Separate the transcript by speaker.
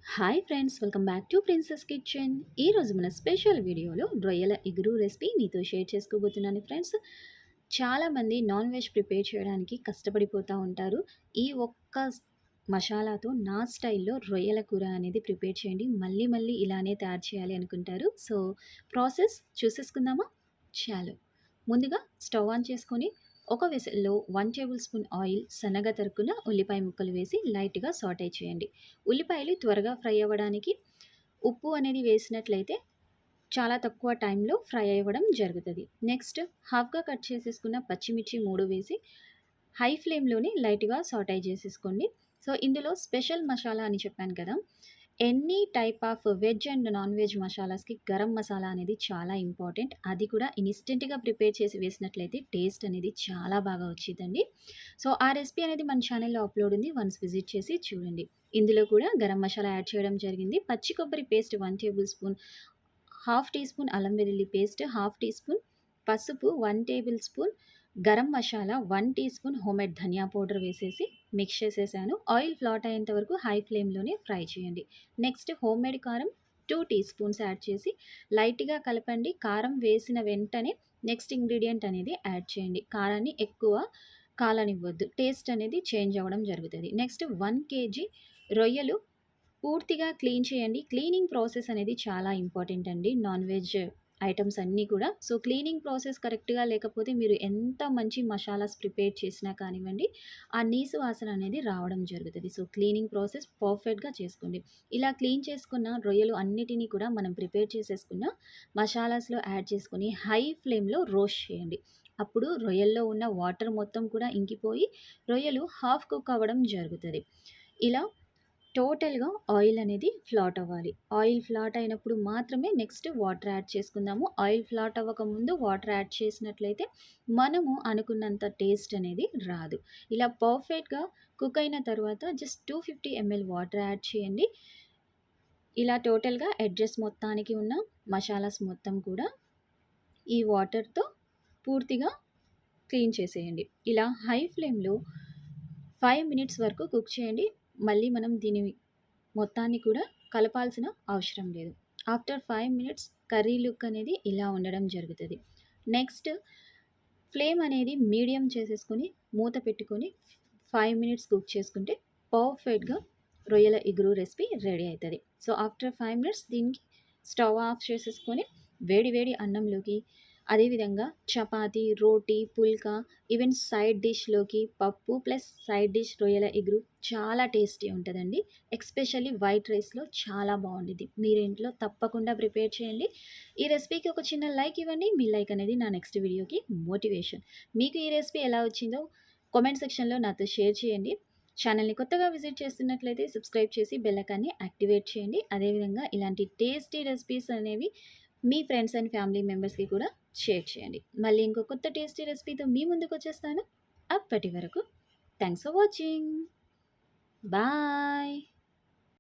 Speaker 1: Hi friends, welcome back to princess kitchen. ఈరోజు మన special వీడియోలో రొయ్యల ఇగురు రెసిపీ మీతో షేర్ చేసుకోబోతున్నాను ఫ్రెండ్స్. చాలామంది నాన్ వెజ్ ప్రిపేర్ చేయడానికి కష్టపడిపోతూ ఉంటారు. ఈ ఒక్క మసాలాతో నా స్టైల్లో రొయ్యల కూర అనేది ప్రిపేర్ చేయండి, మళ్ళీ మళ్ళీ ఇలానే తయారు చేయాలి అనుకుంటారు. సో ప్రాసెస్ చూసేసుకుందామా? చాలు. ముందుగా స్టవ్ ఆన్ చేసుకొని ఒక వెసల్లో 1 టేబుల్ స్పూన్ ఆయిల్, సన్నగా తరుక్కున్న ఉల్లిపాయ ముక్కలు వేసి లైట్గా సాటే చేయండి. ఉల్లిపాయలు త్వరగా ఫ్రై అవ్వడానికి ఉప్పు అనేది వేసినట్లయితే చాలా తక్కువ టైంలో ఫ్రై అవ్వడం జరుగుతుంది. నెక్స్ట్ హాఫ్గా కట్ చేసేసుకున్న పచ్చిమిర్చి 3 వేసి హై ఫ్లేమ్లోనే లైట్గా సాటే చేసేసుకోండి. సో ఇందులో స్పెషల్ మసాలా అని చెప్పాను కదా, any type of veg and non veg మసాలాస్కి గరం మసాలా అనేది చాలా ఇంపార్టెంట్. అది కూడా ఇన్స్టెంట్గా ప్రిపేర్ చేసి వేసినట్లయితే టేస్ట్ అనేది చాలా బాగా వచ్చిందండి. సో ఆ రెసిపీ అనేది మన ఛానల్లో అప్లోడ్ ఉంది, వన్స్ విజిట్ చేసి చూడండి. ఇందులో కూడా గరం మసాలా యాడ్ చేయడం జరిగింది. పచ్చి కొబ్బరి paste 1 tablespoon, half teaspoon అల్లం వెల్లుల్లి పేస్ట్, హాఫ్ టీ స్పూన్ పసుపు, 1 tablespoon garam masala, 1 teaspoon homemade ధనియా పౌడర్ వేసేసి మిక్స్ చేసేసాను. ఆయిల్ ఫ్లాట్ అయ్యేంత వరకు హై ఫ్లేమ్లోనే ఫ్రై చేయండి. నెక్స్ట్ హోమ్మేడ్ కారం 2 టీ స్పూన్స్ యాడ్ చేసి లైట్గా కలపండి. కారం వేసిన వెంటనే నెక్స్ట్ ఇంగ్రీడియంట్ అనేది యాడ్ చేయండి. కారాన్ని ఎక్కువ కాలనివ్వద్దు, టేస్ట్ అనేది చేంజ్ అవ్వడం జరుగుతుంది. నెక్స్ట్ 1 కేజీ రొయ్యలు పూర్తిగా క్లీన్ చేయండి. క్లీనింగ్ ప్రాసెస్ అనేది చాలా ఇంపార్టెంట్ అండి నాన్ వెజ్ ఐటమ్స్ అన్నీ కూడా. సో క్లీనింగ్ ప్రాసెస్ కరెక్ట్గా లేకపోతే మీరు ఎంత మంచి మసాలాస్ ప్రిపేర్ చేసినా కానివ్వండి, ఆ నీసు వాసన అనేది రావడం జరుగుతుంది. సో క్లీనింగ్ ప్రాసెస్ పర్ఫెక్ట్గా చేసుకోండి. ఇలా క్లీన్ చేసుకున్న రొయ్యలు అన్నిటినీ కూడా మనం ప్రిపేర్ చేసేసుకున్న మసాలాస్లో యాడ్ చేసుకొని హై ఫ్లేమ్లో రోస్ట్ చేయండి. అప్పుడు రొయ్యల్లో ఉన్న వాటర్ మొత్తం కూడా ఇంకిపోయి రొయ్యలు హాఫ్ కుక్ అవ్వడం జరుగుతుంది. ఇలా టోటల్‌గా ఆయిల్ అనేది ఫ్లాట్ అవ్వాలి. ఆయిల్ ఫ్లాట్ అయినప్పుడు మాత్రమే నెక్స్ట్ వాటర్ యాడ్ చేసుకుందాము. ఆయిల్ ఫ్లాట్ అవ్వకముందు వాటర్ యాడ్ చేసినట్లయితే మనము అనుకున్నంత టేస్ట్ అనేది రాదు. ఇలా పర్ఫెక్ట్‌గా కుక్ అయిన తర్వాత జస్ట్ 250 ఎంఎల్ వాటర్ యాడ్ చేయండి. ఇలా టోటల్‌గా ఎడ్జెస్ మొత్తానికి ఉన్న మసాలాస్ మొత్తం కూడా ఈ వాటర్‌తో పూర్తిగా క్లీన్ చేసేయండి. ఇలా హై ఫ్లేమ్‌లో 5 మినిట్స్ వరకు కుక్ చేయండి. మళ్ళీ మనం దీని మొత్తాన్ని కూడా కలపాల్సిన అవసరం లేదు. ఆఫ్టర్ 5 మినిట్స్ కర్రీ లుక్ అనేది ఇలా ఉండడం జరుగుతుంది. నెక్స్ట్ ఫ్లేమ్ అనేది మీడియం చేసేసుకొని మూత పెట్టుకొని 5 మినిట్స్ కుక్ చేసుకుంటే పర్ఫెక్ట్గా రొయ్యల ఇగురు రెసిపీ రెడీ అవుతుంది. సో ఆఫ్టర్ 5 మినిట్స్ దీనికి స్టవ్ ఆఫ్ చేసేసుకొని వేడి వేడి అన్నంలోకి, అదేవిధంగా చపాతీ, రోటీ, పుల్కా, ఈవెన్ సైడ్ డిష్‌లోకి పప్పు ప్లస్ సైడ్ డిష్ రొయ్యల ఇగురు చాలా టేస్టీ ఉంటుందండి. ఎస్పెషల్లీ వైట్ రైస్‌లో చాలా బాగుండిద్ది. మీరు ఇంట్లో తప్పకుండా ప్రిపేర్ చేయండి. ఈ రెసిపీకి ఒక చిన్న లైక్ ఇవ్వండి. మీ లైక్ అనేది నా నెక్స్ట్ వీడియోకి మోటివేషన్. మీకు ఈ రెసిపీ ఎలా వచ్చిందో కామెంట్ సెక్షన్‌లో నాతో షేర్ చేయండి. ఛానల్‌ని కొత్తగా విజిట్ చేస్తున్నట్లయితే సబ్స్క్రైబ్ చేసి బెల్ ఐకాన్‌ని యాక్టివేట్ చేయండి. అదేవిధంగా ఇలాంటి టేస్టీ రెసిపీస్ అనేవి మీ ఫ్రెండ్స్ అండ్ ఫ్యామిలీ మెంబర్స్‌కి కూడా షేర్ చేయండి. మళ్ళీ ఇంకో కొత్త టేస్టీ రెసిపీతో మీ ముందుకొచ్చేస్తాను. అప్పటి వరకు థాంక్స్ ఫర్ వాచింగ్. బాయ్.